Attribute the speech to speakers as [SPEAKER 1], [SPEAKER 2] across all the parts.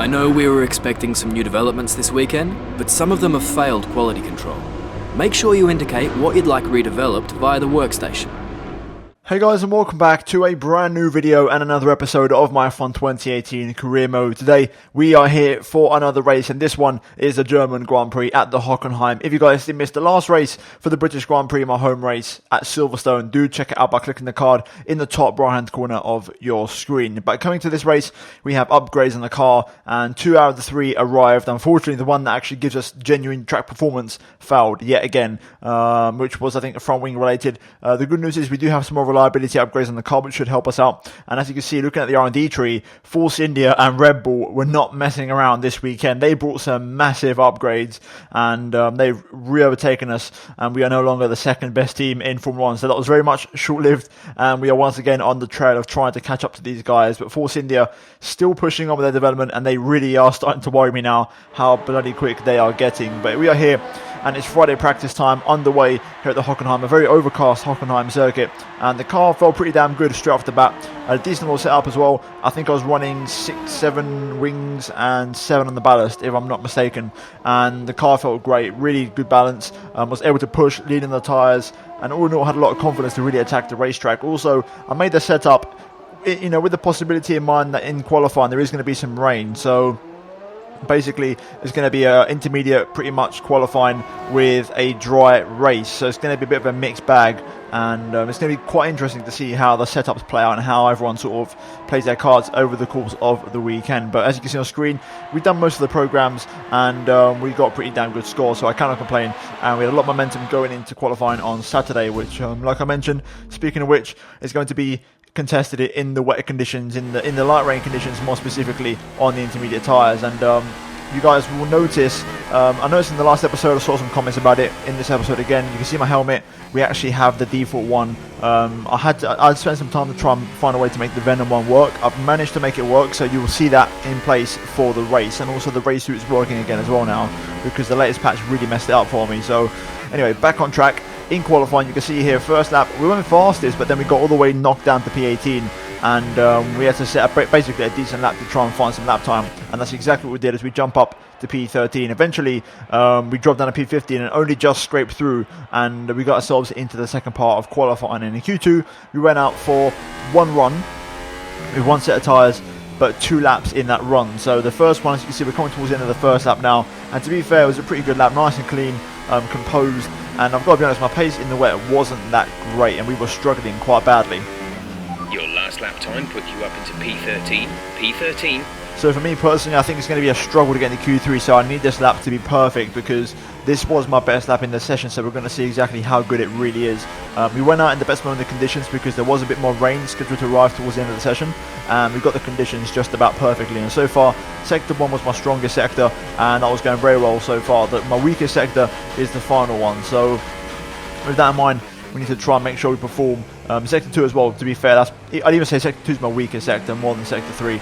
[SPEAKER 1] I know we were expecting some new developments this weekend, but some of them have failed quality control. Make sure you indicate what you'd like redeveloped via the workstation.
[SPEAKER 2] Hey guys, and welcome back to a brand new video and another episode of my F1 2018 career mode. Today we are here for another race, and this one is a German Grand Prix at the Hockenheim. If you guys did miss the last race for the British Grand Prix, my home race at Silverstone, do check it out by clicking the card in the top right hand corner of your screen. But coming to this race, we have upgrades on the car, and 2 out of the 3 arrived. Unfortunately, the one that actually gives us genuine track performance failed yet again, which was, I think, front wing related. The good news is we do have some more reliability upgrades on the car, which should help us out. And as you can see, looking at the R&D tree, Force India and Red Bull were not messing around this weekend. They brought some massive upgrades, and they've re-overtaken us, and we are no longer the second best team in Formula 1. So that was very much short-lived, and we are once again on the trail of trying to catch up to these guys. But Force India still pushing on with their development, and they really are starting to worry me now how bloody quick they are getting. But we are here, and it's Friday practice time underway here at the Hockenheim, a very overcast Hockenheim circuit, and the car felt pretty damn good straight off the bat. A decent little setup as well. I think I was running 6-7 wings and 7 on the ballast, if I'm not mistaken, and the car felt great, really good balance, was able to push, leading the tyres, and all in all had a lot of confidence to really attack the racetrack. Also, I made the setup, with the possibility in mind that in qualifying there is going to be some rain, so basically it's going to be an intermediate pretty much qualifying with a dry race, so it's going to be a bit of a mixed bag, and it's going to be quite interesting to see how the setups play out and how everyone sort of plays their cards over the course of the weekend. But as you can see on screen, we've done most of the programs, and we got a pretty damn good score, so I cannot complain, and we had a lot of momentum going into qualifying on Saturday, which like I mentioned, speaking of which, is going to be contested in the wet conditions, in the light rain conditions, more specifically on the intermediate tyres. And you guys will notice, I noticed in the last episode I saw some comments about it. In this episode again, you can see my helmet, we actually have the default one. I spent some time to try and find a way to make the Venom one work. I've managed to make it work, so you will see that in place for the race, and also the race suit's working again as well now, because the latest patch really messed it up for me. So anyway, back on track. In qualifying, you can see here, first lap, we went fastest, but then we got all the way knocked down to P18, and we had to set up basically a decent lap to try and find some lap time, and that's exactly what we did as we jump up to P13. Eventually, we dropped down to P15 and only just scraped through, and we got ourselves into the second part of qualifying. And in Q2, we went out for one run with one set of tyres, but 2 laps in that run. So the first one, as you can see, we're coming towards the end of the first lap now, and to be fair, it was a pretty good lap, nice and clean, composed, and I've got to be honest, my pace in the wet wasn't that great, and we were struggling quite badly.
[SPEAKER 3] Your last lap time put you up into P13.
[SPEAKER 2] So for me personally, I think it's going to be a struggle to get into Q3, so I need this lap to be perfect, because this was my best lap in the session, so we're going to see exactly how good it really is. We went out in the best moment of the conditions because there was a bit more rain scheduled to arrive towards the end of the session, and we got the conditions just about perfectly. And so far, Sector 1 was my strongest sector, and that was going very well so far. My weakest sector is the final one, so with that in mind, we need to try and make sure we perform. Sector 2 as well, to be fair, I'd even say Sector 2 is my weakest sector, more than Sector 3.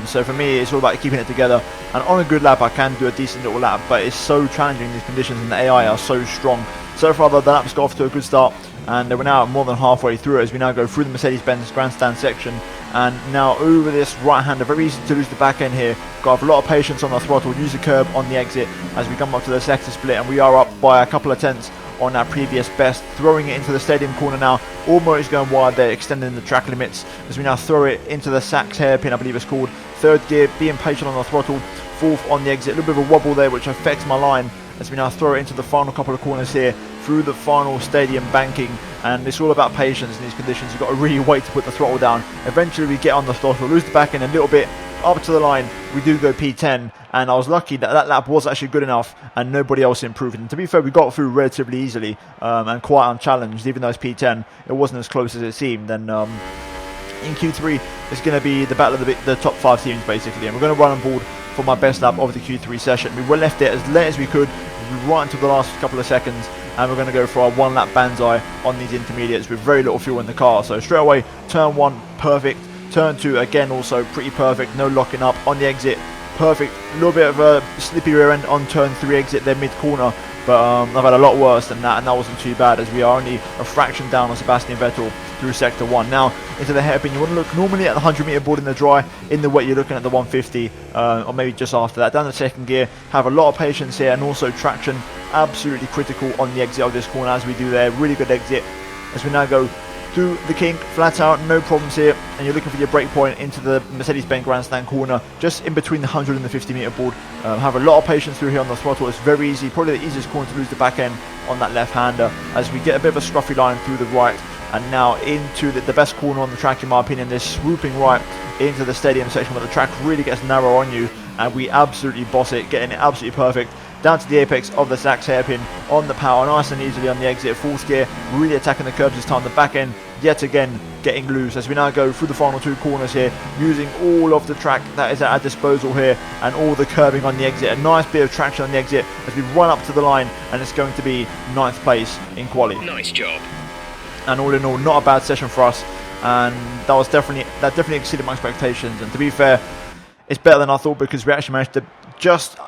[SPEAKER 2] So for me, it's all about keeping it together, and on a good lap I can do a decent little lap, but it's so challenging in these conditions, and the AI are so strong. So far the lap's got off to a good start, and we're now more than halfway through it as we now go through the Mercedes-Benz grandstand section, and now over this right hander. Very easy to lose the back end here. Got to have a lot of patience on the throttle, use the curb on the exit as we come up to the sector split, and we are up by a couple of tenths on our previous best, throwing it into the stadium corner now. All motors going wide there, extending the track limits as we now throw it into the Sachs hairpin, I believe it's called. Third gear, being patient on the throttle. Fourth on the exit, a little bit of a wobble there which affects my line as we now throw it into the final couple of corners here through the final stadium banking. And it's all about patience in these conditions. You've got to really wait to put the throttle down. Eventually we get on the throttle, lose the back end a little bit, up to the line, we do go P10, and I was lucky that that lap was actually good enough and nobody else improved. And to be fair, we got through relatively easily and quite unchallenged. Even though it's P10, it wasn't as close as it seemed. And in Q3, it's going to be the battle of the top 5 teams basically, and we're going to run on board for my best lap of the Q3 session. We left it as late as we could, right until the last couple of seconds, and we're going to go for our 1 lap banzai on these intermediates with very little fuel in the car. So straight away, turn 1, perfect. Turn 2 again, also pretty perfect, no locking up on the exit, perfect. A little bit of a slippy rear end on turn 3 exit there mid corner, but I've had a lot worse than that, and that wasn't too bad, as we are only a fraction down on Sebastian Vettel through sector 1. Now into the hairpin, you want to look normally at the 100-meter board in the dry. In the wet, you're looking at the 150, or maybe just after that. Down the second gear, have a lot of patience here, and also traction absolutely critical on the exit of this corner, as we do there. Really good exit as we now go through the kink, flat out, no problems here, and you're looking for your break point into the Mercedes-Benz Grandstand corner, just in between the 100 and the 50-meter board. Have a lot of patience through here on the throttle. It's very easy, probably the easiest corner to lose the back end on that left-hander, as we get a bit of a scruffy line through the right, and now into the best corner on the track, in my opinion, this swooping right into the stadium section where the track really gets narrow on you, and we absolutely boss it, getting it absolutely perfect. Down to the apex of the Sachs hairpin on the power, nice and easily on the exit, fourth gear, really attacking the curbs this time. The back end yet again getting loose as we now go through the final two corners here, using all of the track that is at our disposal here, and all the curbing on the exit. A nice bit of traction on the exit as we run up to the line, and it's going to be 9th place in quali.
[SPEAKER 3] Nice job.
[SPEAKER 2] And all in all, not a bad session for us, and that definitely exceeded my expectations. And to be fair, it's better than I thought, because we actually managed to just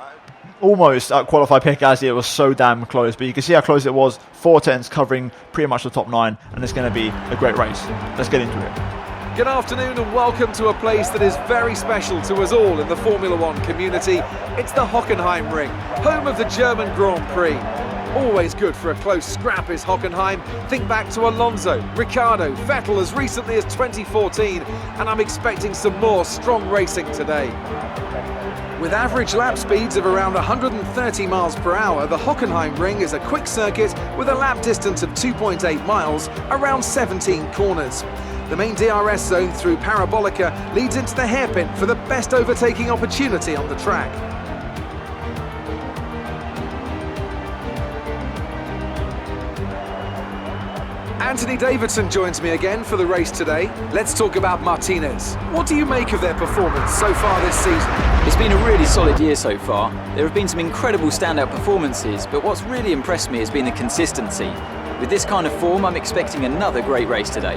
[SPEAKER 2] almost qualify Pierre Gasly. It was so damn close, but you can see how close it was. 4 tenths covering pretty much the top 9, and it's going to be a great race. Let's get into it.
[SPEAKER 4] Good afternoon and welcome to a place that is very special to us all in the Formula One community. It's the Hockenheim Ring, home of the German Grand Prix. Always good for a close scrap is Hockenheim. Think back to Alonso, Ricciardo, Vettel as recently as 2014, and I'm expecting some more strong racing today. With average lap speeds of around 130 miles per hour, the Hockenheim Ring is a quick circuit with a lap distance of 2.8 miles, around 17 corners. The main DRS zone through Parabolica leads into the hairpin for the best overtaking opportunity on the track. Anthony Davidson joins me again for the race today. Let's talk about Martinez. What do you make of their performance so far this season?
[SPEAKER 5] It's been a really solid year so far. There have been some incredible standout performances, but what's really impressed me has been the consistency. With this kind of form, I'm expecting another great race today.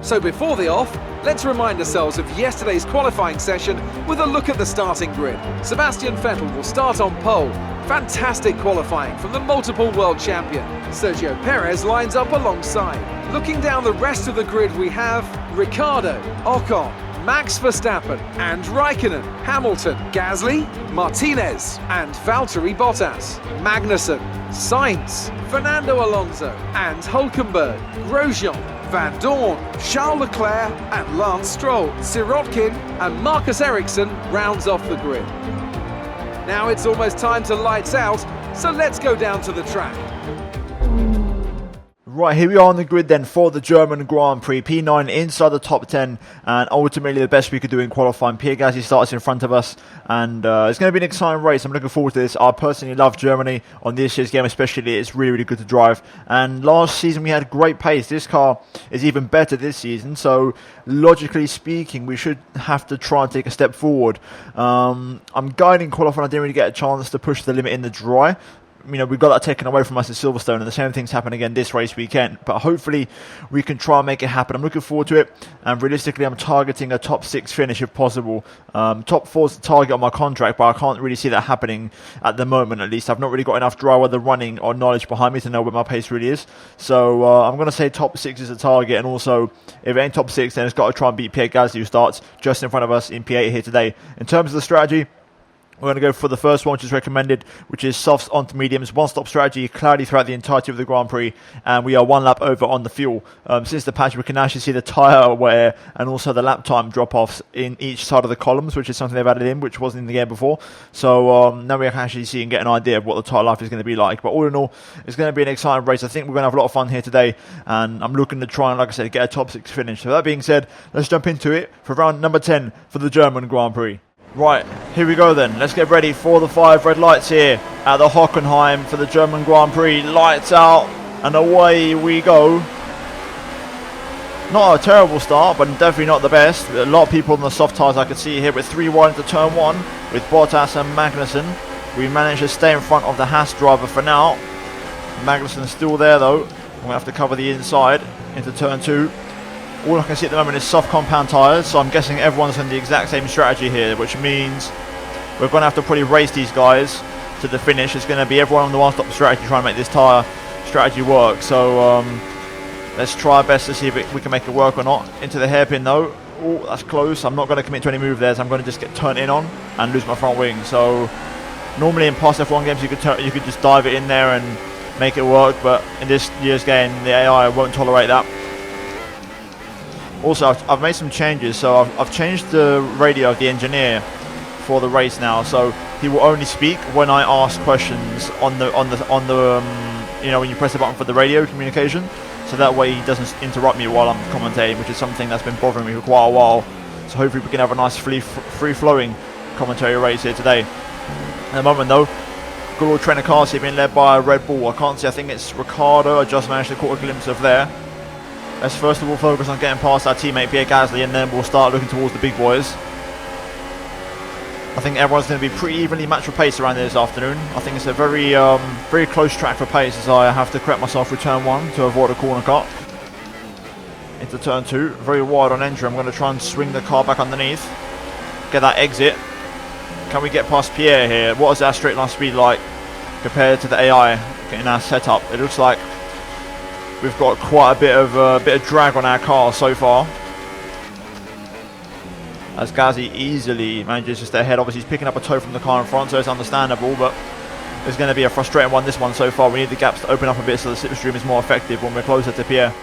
[SPEAKER 4] So before the off, let's remind ourselves of yesterday's qualifying session with a look at the starting grid. Sebastian Vettel will start on pole. Fantastic qualifying from the multiple world champion. Sergio Perez lines up alongside. Looking down the rest of the grid, we have Ricciardo, Ocon, Max Verstappen and Raikkonen, Hamilton, Gasly, Martinez and Valtteri Bottas, Magnussen, Sainz, Fernando Alonso and Hülkenberg, Grosjean, Van Dorn, Charles Leclerc and Lance Stroll. Sirotkin and Marcus Ericsson rounds off the grid. Now it's almost time to lights out, so let's go down to the track.
[SPEAKER 2] Right, here we are on the grid then for the German Grand Prix. P9 inside the top 10, and ultimately the best we could do in qualifying. Pierre Gasly starts in front of us, and it's going to be an exciting race. I'm looking forward to this. I personally love Germany on this year's game, especially. It's really, really good to drive. And last season we had great pace. This car is even better this season, so logically speaking, we should have to try and take a step forward. I'm guiding qualifying. I didn't really get a chance to push the limit in the dry. You know, we got that taken away from us in Silverstone, and the same things happen again this race weekend. But hopefully we can try and make it happen. I'm looking forward to it, and realistically I'm targeting a top 6 finish if possible. Top 4 is the target on my contract, but I can't really see that happening at the moment. At least I've not really got enough dry weather running or knowledge behind me to know where my pace really is. So I'm going to say top 6 is the target, and also if it ain't top 6, then it's got to try and beat Pierre Gasly, who starts just in front of us in P8 here today. In terms of the strategy, we're going to go for the first one, which is recommended, which is softs onto mediums. One-stop strategy, cloudy throughout the entirety of the Grand Prix, and we are one lap over on the fuel. Since the patch, we can actually see the tyre wear and also the lap time drop-offs in each side of the columns, which is something they've added in, which wasn't in the game before. So now we can actually see and get an idea of what the tyre life is going to be like. But all in all, it's going to be an exciting race. I think we're going to have a lot of fun here today, and I'm looking to try and, like I said, get a top 6 finish. So that being said, let's jump into it for round number 10 for the German Grand Prix. Right, here we go then. Let's get ready for the 5 red lights here at the Hockenheim for the German Grand Prix. Lights out, and away we go. Not a terrible start, but definitely not the best. A lot of people on the soft tyres I can see here with 3 wide into turn 1 with Bottas and Magnussen. We managed to stay in front of the Haas driver for now. Magnussen's still there though. We're going to have to cover the inside into turn 2. All I can see at the moment is soft compound tyres, so I'm guessing everyone's on the exact same strategy here, which means we're going to have to probably race these guys to the finish. It's going to be everyone on the one-stop strategy trying to make this tyre strategy work. So let's try our best to see if we can make it work or not. Into the hairpin though. Oh, that's close. I'm not going to commit to any move there, so I'm going to just get turned in on and lose my front wing. So normally in past F1 games you could just dive it in there and make it work, but in this year's game the AI won't tolerate that. Also, I've made some changes, so I've changed the radio of the engineer for the race now, so he will only speak when I ask questions on the you know, when you press the button for the radio communication, so that way he doesn't interrupt me while I'm commentating, which is something that's been bothering me for quite a while. So hopefully we can have a nice free-flowing commentary race here today. At the moment though, good old trainer cars here being led by a Red Bull. I can't see, I think it's Ricardo I just managed to caught a glimpse of there. Let's first of all focus on getting past our teammate Pierre Gasly, and then we'll start looking towards the big boys. I think everyone's going to be pretty evenly matched for pace around here this afternoon. I think it's a very very close track for pace, as I have to correct myself with turn 1 to avoid a corner cut. Into turn 2, very wide on entry. I'm going to try and swing the car back underneath, get that exit. Can we get past Pierre here? What is our straight line speed like compared to the AI in our setup? It looks like we've got quite a bit of drag on our car so far, as Gasly easily manages to stay ahead. Obviously he's picking up a tow from the car in front, so it's understandable, but it's going to be a frustrating one, this one so far. We need the gaps to open up a bit so the slipstream is more effective when we're closer to Pierre.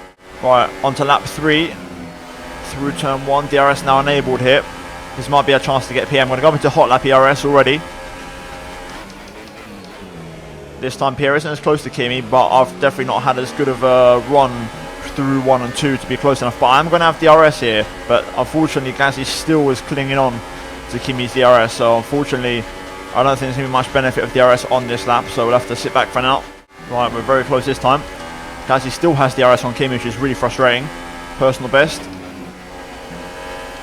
[SPEAKER 2] Right, on to lap 3, through turn 1, DRS now enabled here. This might be a chance to get Pierre. I'm going to go into hot lap ERS already. This time Pierre isn't as close to Kimi, but I've definitely not had as good of a run through 1 and 2 to be close enough. But I'm going to have DRS here, but unfortunately Gasly still is clinging on to Kimi's DRS, so unfortunately I don't think there's going to be much benefit of DRS on this lap, so we'll have to sit back for now. Right, we're very close this time. Gasly still has DRS on Kimi, which is really frustrating. Personal best.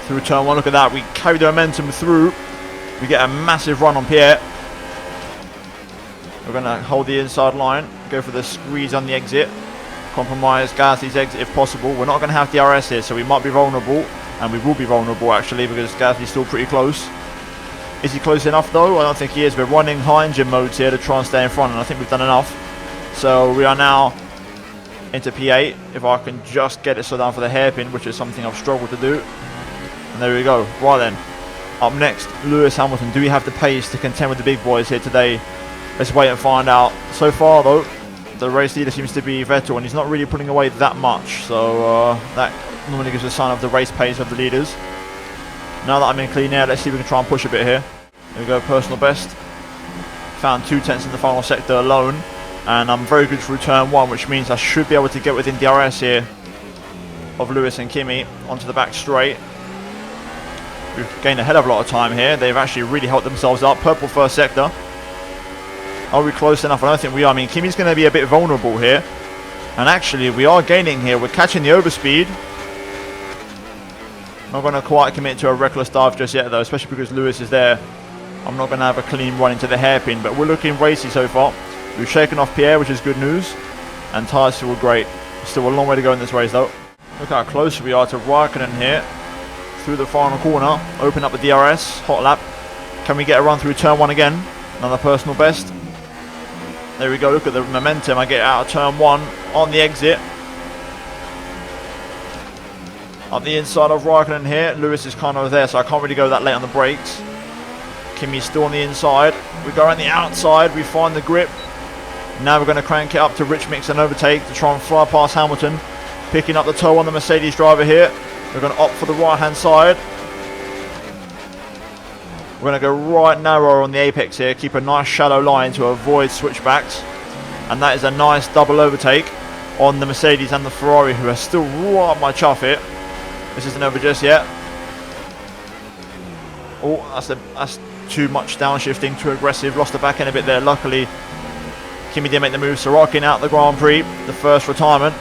[SPEAKER 2] Through turn 1, look at that, we carry the momentum through. We get a massive run on Pierre. We're going to hold the inside line, go for the squeeze on the exit, compromise Gasly's exit if possible. We're not going to have DRS here, so we might be vulnerable, and we will be vulnerable actually, because Gasly's still pretty close. Is he close enough though? I don't think he is. We're running high engine modes here to try and stay in front, and I think we've done enough. So we are now into P8, if I can just get it so down for the hairpin, which is something I've struggled to do. And there we go. Right then, up next, Lewis Hamilton. Do we have the pace to contend with the big boys here today? Let's wait and find out. So far though, the race leader seems to be Vettel, and he's not really putting away that much, so that normally gives a sign of the race pace of the leaders. Now that I'm in clean air, let's see if we can try and push a bit here. Here we go, personal best. Found 2 tenths in the final sector alone, and I'm very good through turn 1, which means I should be able to get within DRS here of Lewis and Kimi onto the back straight. We've gained a hell of a lot of time here. They've actually really helped themselves up. Purple first sector. Are we close enough? I don't think we are. I mean, Kimi's going to be a bit vulnerable here. And actually, we are gaining here. We're catching the overspeed. Not going to quite commit to a reckless dive just yet, though, especially because Lewis is there. I'm not going to have a clean run into the hairpin, but we're looking racy so far. We've shaken off Pierre, which is good news. And tyres feel great. Still a long way to go in this race, though. Look how close we are to Raikkonen here. Through the final corner. Open up the DRS. Hot lap. Can we get a run through turn 1 again? Another personal best. There we go, look at the momentum. I get out of turn 1 on the exit. Up the inside of Raikkonen here. Lewis is kind of there, so I can't really go that late on the brakes. Kimi's still on the inside. We go on the outside, we find the grip. Now we're going to crank it up to rich mix and overtake to try and fly past Hamilton. Picking up the toe on the Mercedes driver here. We're going to opt for the right hand side. We're going to go right narrow on the apex here, keep a nice shallow line to avoid switchbacks. And that is a nice double overtake on the Mercedes and the Ferrari, who are still right up my chuff here. This isn't over just yet. Oh, that's too much downshifting, too aggressive. Lost the back end a bit there. Luckily, Kimi did make the move. Sorokin out the Grand Prix, the first retirement.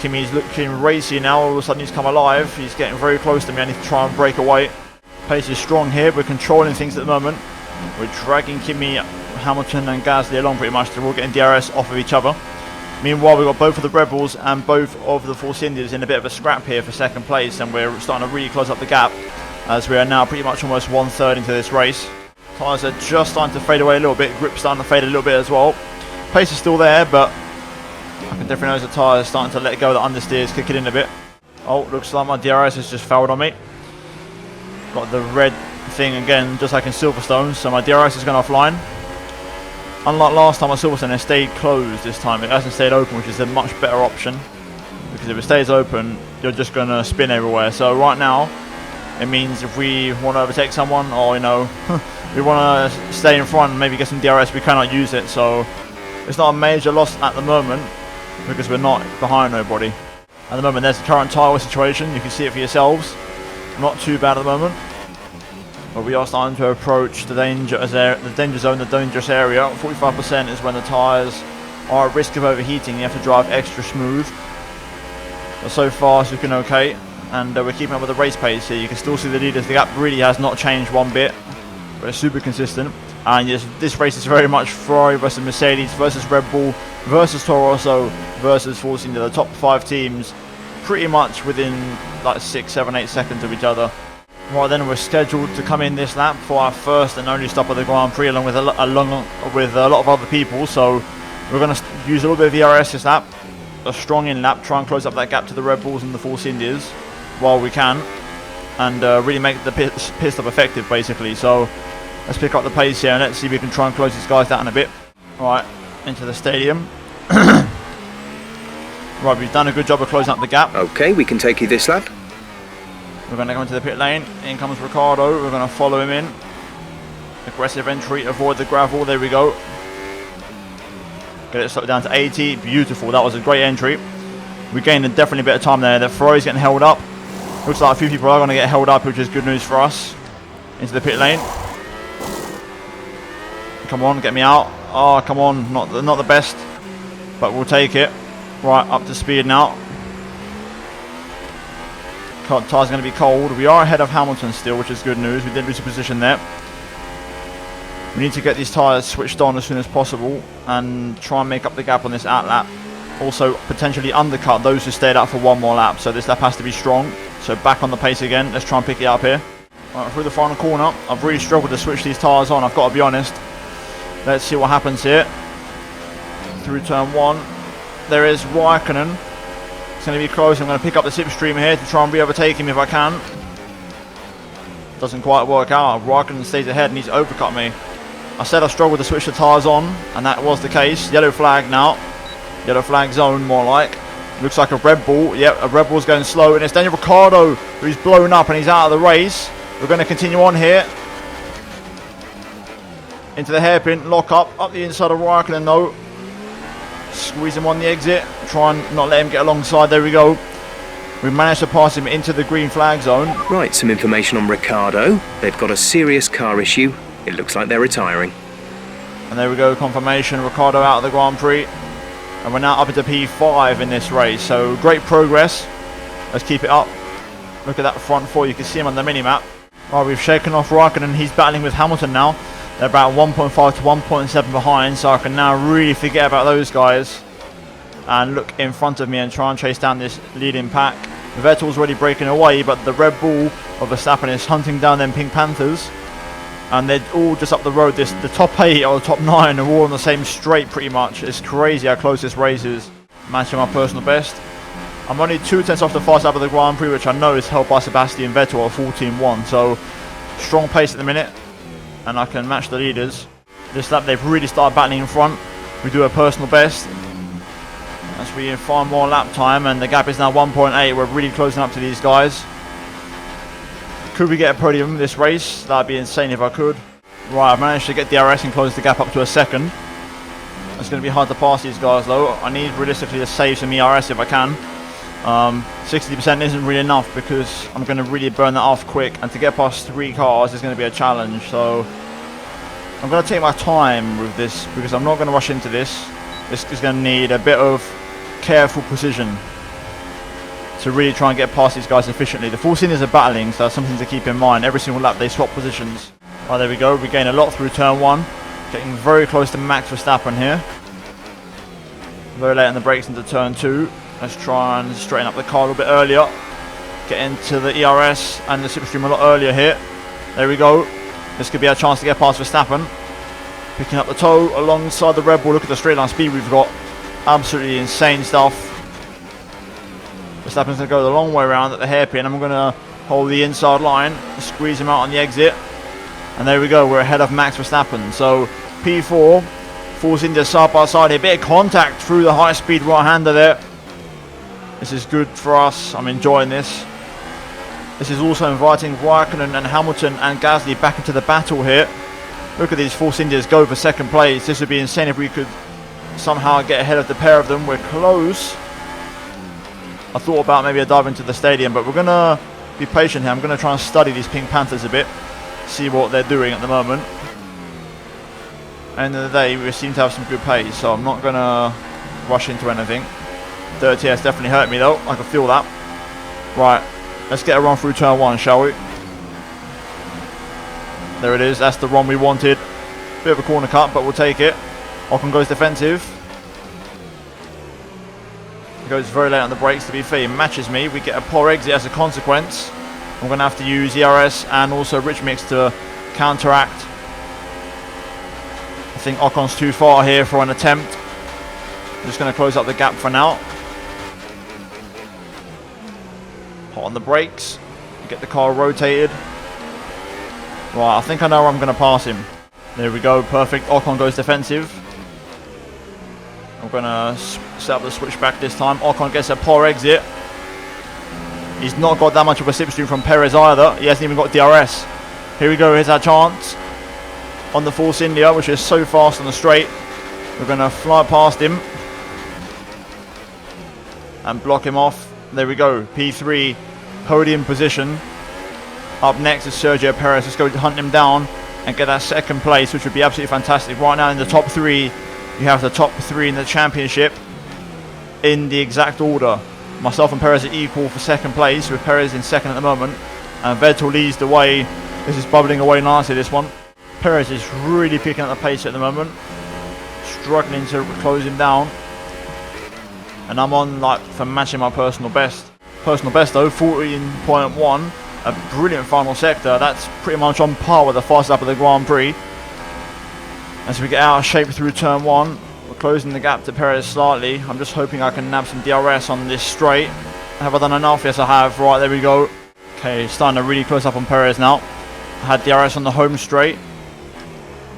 [SPEAKER 2] Kimi's looking racy now. All of a sudden he's come alive. He's getting very close to me. I need to try and break away. Pace is strong here. We're controlling things at the moment. We're dragging Kimi, Hamilton and Gasly along pretty much. They're all getting DRS off of each other. Meanwhile, we've got both of the Red Bulls and both of the Force Indians in a bit of a scrap here for second place, and we're starting to really close up the gap as we are now pretty much almost 1/3 into this race. Tyres are just starting to fade away a little bit, grip's starting to fade a little bit as well. Pace is still there, but I can definitely notice the tyres starting to let go, the understeer is kicking in a bit. Oh, looks like my DRS has just fouled on me. Got the red thing again, just like in Silverstone, so my DRS has gone offline. Unlike last time on Silverstone, it stayed closed this time. It hasn't stayed open, which is a much better option. Because if it stays open, you're just going to spin everywhere. So right now, it means if we want to overtake someone, or, you know, we want to stay in front and maybe get some DRS, we cannot use it. So it's not a major loss at the moment, because we're not behind nobody. At the moment, there's the current tyre situation. You can see it for yourselves. Not too bad at the moment. But we are starting to approach the danger zone, the dangerous area. 45% is when the tyres are at risk of overheating. You have to drive extra smooth. But so far, it's looking okay. And we're keeping up with the race pace here. You can still see the leaders. The gap really has not changed one bit. But it's super consistent. And yes, this race is very much Ferrari versus Mercedes versus Red Bull versus Toro Rosso versus Force India. The top 5 teams pretty much within like 6, 7, 8 seconds of each other. Right then, we're scheduled to come in this lap for our first and only stop of the Grand Prix, along with a lot of other people. So we're going to use a little bit of DRS this lap, a strong in lap, try and close up that gap to the Red Bulls and the Force Indias while we can, and really make the pit stop effective, basically. So let's pick up the pace here and let's see if we can try and close these guys down a bit. Right, into the stadium. Right, we've done a good job of closing up the gap.
[SPEAKER 3] Okay, we can take you this lap.
[SPEAKER 2] We're going to go into the pit lane. In comes Ricciardo. We're going to follow him in. Aggressive entry. Avoid the gravel. There we go. Get it slowed down to 80. Beautiful. That was a great entry. We gained definitely a bit of time there. The Ferrari's getting held up. Looks like a few people are going to get held up, which is good news for us. Into the pit lane. Come on, get me out. Oh, come on. Not the best, but we'll take it. Right, up to speed now. Tyre's going to be cold. We are ahead of Hamilton still, which is good news. We did lose a position there. We need to get these tyres switched on as soon as possible and try and make up the gap on this out lap. Also, potentially undercut those who stayed out for one more lap. So this lap has to be strong. So back on the pace again. Let's try and pick it up here. Right, through the final corner. I've really struggled to switch these tyres on, I've got to be honest. Let's see what happens here. Through turn 1. There is Raikkonen. It's going to be close. I'm going to pick up the slipstream here to try and re-overtake him if I can. Doesn't quite work out. Raikkonen stays ahead and he's overcut me. I said I struggled to switch the tyres on, and that was the case. Yellow flag now. Yellow flag zone, more like. Looks like a Red Bull. Yep, a Red Bull's going slow, and it's Daniel Ricciardo who's blown up and he's out of the race. We're going to continue on here. Into the hairpin, lock up the inside of Raikkonen though. Squeeze him on the exit, try and not let him get alongside. There we go. We managed to pass him into the green flag zone.
[SPEAKER 3] Right, some information on Ricciardo. They've got a serious car issue. It looks like they're retiring.
[SPEAKER 2] And there we go, confirmation. Ricciardo out of the Grand Prix. And we're now up into P5 in this race. So great progress. Let's keep it up. Look at that front four. You can see him on the mini-map. Right, we've shaken off Raikkonen. He's battling with Hamilton now. They're about 1.5 to 1.7 behind, so I can now really forget about those guys and look in front of me and try and chase down this leading pack. Vettel's already breaking away, but the Red Bull of Verstappen is hunting down them Pink Panthers, and they're all just up the road. The top 8 or the top 9 are all on the same straight pretty much. It's crazy how close this race is. Matching my personal best. I'm only 2 tenths off the fast lap of the Grand Prix, which I know is held by Sebastian Vettel at 14.1, so strong pace at the minute. And I can match the leaders. This lap they've really started battling in front. We do a personal best as we find more lap time, and the gap is now 1.8. We're really closing up to these guys. Could we get a podium this race? That'd be insane if I could. Right, I've managed to get DRS and close the gap up to a second. It's going to be hard to pass these guys though. I need realistically to save some ERS if I can. 60% isn't really enough because I'm going to really burn that off quick, and to get past 3 cars is going to be a challenge. So I'm going to take my time with this because I'm not going to rush into this. This is going to need a bit of careful precision to really try and get past these guys efficiently. The Force Indians are battling, so that's something to keep in mind. Every single lap they swap positions. Right, there we go. We gain a lot through turn 1. Getting very close to Max Verstappen here. Very late on the brakes into turn 2. Let's try and straighten up the car a little bit earlier. Get into the ERS and the slipstream a lot earlier here. There we go. This could be our chance to get past Verstappen. Picking up the toe alongside the Red Bull. Look at the straight line speed we've got. Absolutely insane stuff. Verstappen's going to go the long way around at the hairpin. I'm going to hold the inside line, squeeze him out on the exit. And there we go. We're ahead of Max Verstappen. So P4, Force India side by side here. Bit of contact through the high speed right hander there. This is good for us. I'm enjoying this. This is also inviting Raikkonen and Hamilton and Gasly back into the battle here. Look at these Force Indias go for second place. This would be insane if we could somehow get ahead of the pair of them. We're close. I thought about maybe a dive into the stadium, but we're going to be patient here. I'm going to try and study these Pink Panthers a bit. See what they're doing at the moment. End of the day, we seem to have some good pace, so I'm not going to rush into anything. Dirty has definitely hurt me though. I can feel that. Right. Let's get a run through turn 1, shall we? There it is. That's the run we wanted. Bit of a corner cut, but we'll take it. Ocon goes defensive. He goes very late on the brakes. To be fair, he matches me. We get a poor exit as a consequence. I'm going to have to use ERS and also Rich Mix to counteract. I think Ocon's too far here for an attempt. I'm just going to close up the gap for now. Hot on the brakes, get the car rotated. Right, I think I know where I'm going to pass him. There we go, perfect. Ocon goes defensive. I'm going to set up the switchback this time. Ocon gets a poor exit. He's not got that much of a slipstream from Perez either. He hasn't even got DRS. Here we go, here's our chance. On the Force India, which is so fast on the straight. We're going to fly past him. And block him off. There we go, P3, podium position. Up next is Sergio Perez. Let's go to hunt him down and get that second place, which would be absolutely fantastic. Right now in the top 3, you have the top 3 in the championship in the exact order. Myself and Perez are equal for second place, with Perez in second at the moment. And Vettel leads the way. This is bubbling away nicely, this one. Perez is really picking up the pace at the moment. Struggling to close him down. And I'm on like for matching my personal best. Personal best though, 14.1. A brilliant final sector. That's pretty much on par with the fastest lap of the Grand Prix. As we get out of shape through turn 1, we're closing the gap to Perez slightly. I'm just hoping I can nab some DRS on this straight. Have I done enough? Yes, I have. Right, there we go. Okay, starting to really close up on Perez now. I had DRS on the home straight.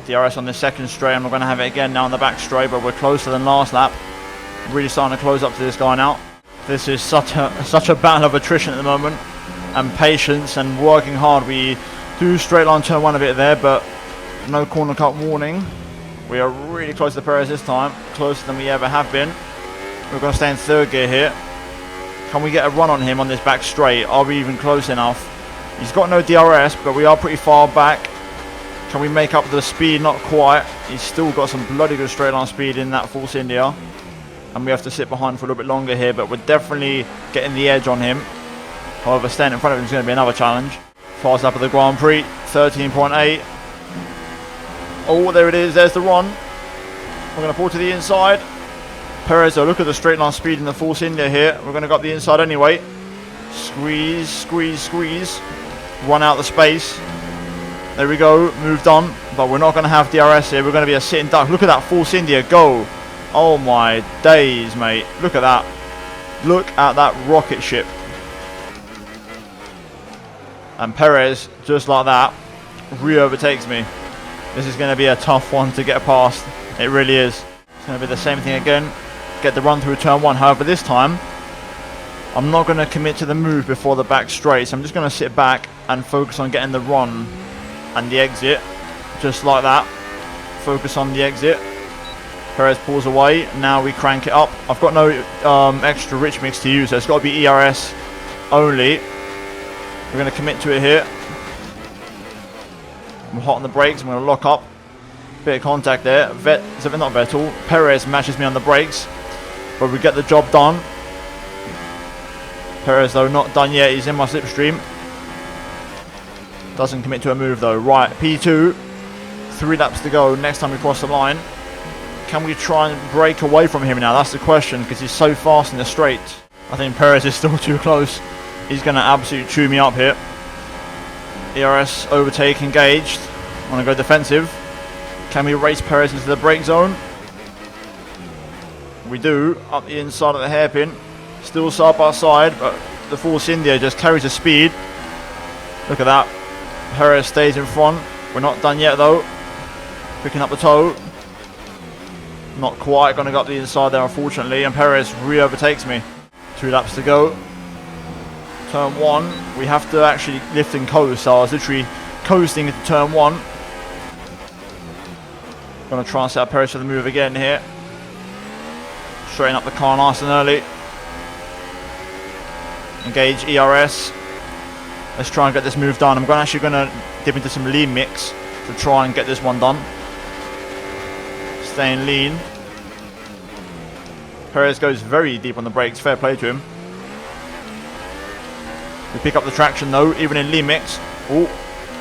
[SPEAKER 2] DRS on the second straight. I'm not going to have it again now on the back straight, but we're closer than last lap. Really starting to close up to this guy now. This is such a battle of attrition at the moment, and patience and working hard. We do straight line turn 1 a bit there, but no corner cut warning. We are really close to Perez this time, closer than we ever have been. We're going to stay in third gear here. Can we get a run on him on this back straight? Are we even close enough? He's got no DRS, but we are pretty far back. Can we make up the speed? Not quite. He's still got some bloody good straight line speed in that Force India. And we have to sit behind for a little bit longer here, but we're definitely getting the edge on him. However, staying in front of him is going to be another challenge. Fast lap of the Grand Prix, 13.8. Oh, there it is. There's the run. We're going to pull to the inside. Perez, look at the straight line speed in the Force India here. We're going to go up the inside anyway. Squeeze, squeeze, squeeze. Run out the space. There we go. Moved on. But we're not going to have DRS here. We're going to be a sitting duck. Look at that Force India go. Oh my days, mate. Look at that. Look at that rocket ship. And Perez, just like that, re-overtakes me. This is going to be a tough one to get past. It really is. It's going to be the same thing again. Get the run through turn 1. However, this time, I'm not going to commit to the move before the back straight. So I'm just going to sit back and focus on getting the run and the exit. Just like that. Focus on the exit. Perez pulls away. Now we crank it up. I've got no extra rich mix to use, so it's got to be ERS only. We're going to commit to it here. I'm hot on the brakes. I'm going to lock up. Bit of contact there. Not Vettel. Perez matches me on the brakes, but we get the job done. Perez though not done yet. He's in my slipstream. Doesn't commit to a move though. Right, P2. 3 laps to go. Next time we cross the line. Can we try and break away from him now? That's the question, because he's so fast in the straight. I think Perez is still too close. He's going to absolutely chew me up here. ERS overtake engaged. I want to go defensive. Can we race Perez into the brake zone? We do, up the inside of the hairpin. Still side by side, but the Force India just carries the speed. Look at that. Perez stays in front. We're not done yet though. Picking up the toe. Not quite going to go up the inside there, unfortunately, and Perez re-overtakes me. 2 laps to go. Turn 1. We have to actually lift and coast, so I was literally coasting into turn 1. Going to try and set up Perez for the move again here. Straighten up the car nice and early. Engage ERS. Let's try and get this move done. I'm actually going to dip into some lean mix to try and get this one done. Staying lean. Perez goes very deep on the brakes. Fair play to him. We pick up the traction though, even in lean mix. Oh,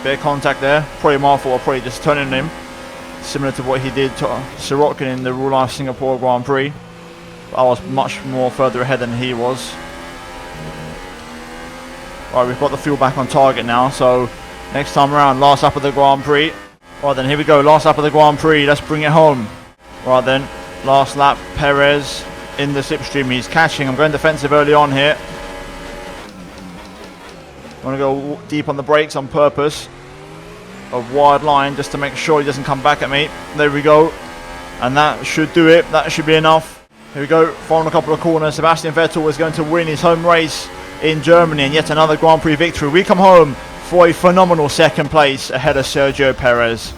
[SPEAKER 2] bit of contact there. Probably my fault. I'll probably just turn on him. Similar to what he did to Sirotkin in the Real Life Singapore Grand Prix. But I was much more further ahead than he was. Right, we've got the fuel back on target now, so next time around, last lap of the Grand Prix. Right then, here we go, last lap of the Grand Prix, let's bring it home. Right then, last lap, Perez in the slipstream, he's catching. I'm going defensive early on here. I'm going to go deep on the brakes on purpose. A wide line just to make sure he doesn't come back at me. There we go. And that should do it, that should be enough. Here we go, final couple of corners. Sebastian Vettel is going to win his home race in Germany and yet another Grand Prix victory. We come home for a phenomenal second place ahead of Sergio Perez.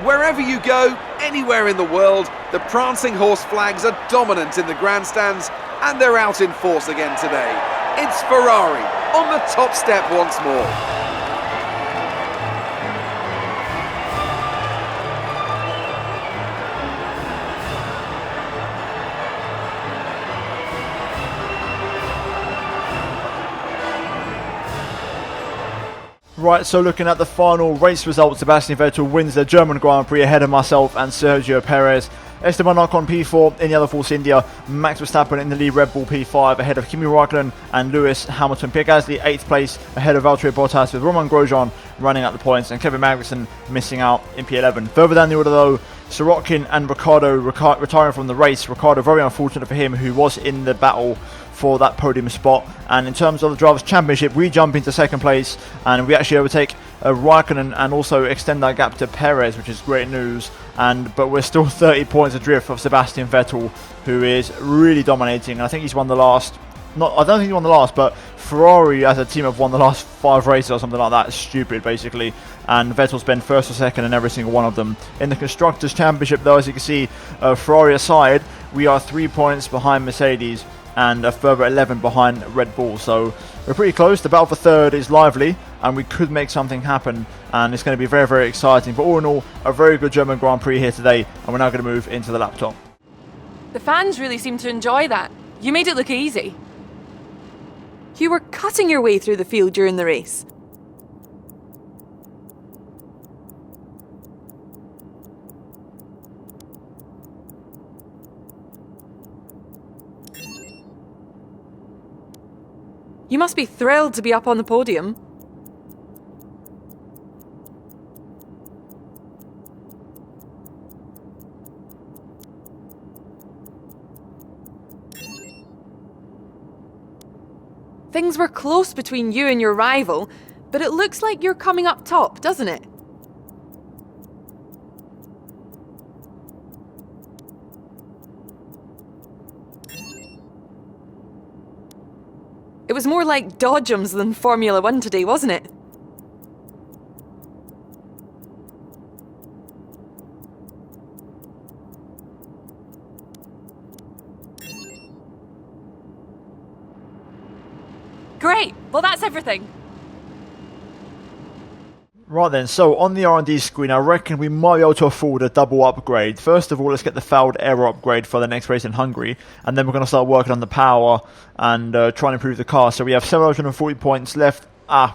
[SPEAKER 4] Wherever you go, anywhere in the world, the prancing horse flags are dominant in the grandstands, and they're out in force again today. It's Ferrari on the top step once more.
[SPEAKER 2] Right, so looking at the final race results, Sebastian Vettel wins the German Grand Prix ahead of myself and Sergio Perez. Esteban Ocon P4 in the other Force India, Max Verstappen in the lead Red Bull P5 ahead of Kimi Räikkönen and Lewis Hamilton. Pierre Gasly 8th place ahead of Valtteri Bottas with Romain Grosjean running out the points and Kevin Magnussen missing out in P11. Further down the order though, Sirotkin and Ricciardo retiring from the race. Ricciardo, very unfortunate for him, who was in the battle for that podium spot. And in terms of the Drivers' Championship, we jump into second place and we actually overtake Raikkonen and also extend that gap to Perez, which is great news. But we're still 30 points adrift of Sebastian Vettel, who is really dominating. And I think he's won the last... I don't think he won the last, but Ferrari as a team have won the last 5 races or something like that. It's stupid, basically. And Vettel's been first or second in every single one of them. In the Constructors' Championship, though, as you can see, Ferrari aside, we are 3 points behind Mercedes and a further 11 behind Red Bull. So we're pretty close. The battle for third is lively, and we could make something happen. And it's going to be very, very exciting. But all in all, a very good German Grand Prix here today. And we're now going to move into the laptop.
[SPEAKER 6] The fans really seem to enjoy that. You made it look easy. You were cutting your way through the field during the race. You must be thrilled to be up on the podium. Things were close between you and your rival, but it looks like you're coming up top, doesn't it? It was more like dodgems than Formula 1 today, wasn't it? Great! Well, that's everything.
[SPEAKER 2] Right then, so on the R&D screen, I reckon we might be able to afford a double upgrade. First of all, let's get the failed error upgrade for the next race in Hungary, and then we're going to start working on the power and try and improve the car. So we have 740 points left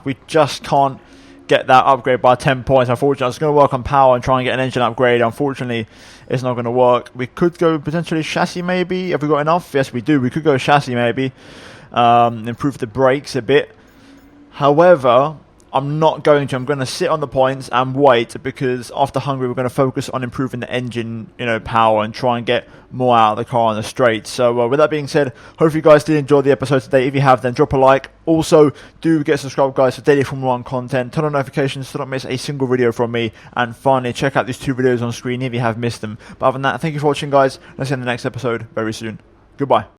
[SPEAKER 2] we just can't get that upgrade by 10 points. Unfortunately, I was going to work on power and try and get an engine upgrade. Unfortunately, it's not going to work. We could go potentially chassis maybe. Have we got enough? Yes, we do. We could go chassis maybe. Improve the brakes a bit. However, I'm not going to. I'm going to sit on the points and wait, because after Hungary we're going to focus on improving the engine, power, and try and get more out of the car on the straight. So with that being said, hopefully you guys did enjoy the episode today. If you have, then drop a like. Also, do get subscribed, guys, for daily Formula 1 content. Turn on notifications so don't miss a single video from me. And finally, check out these 2 videos on screen if you have missed them. But other than that, thank you for watching, guys. Let's see you in the next episode very soon. Goodbye.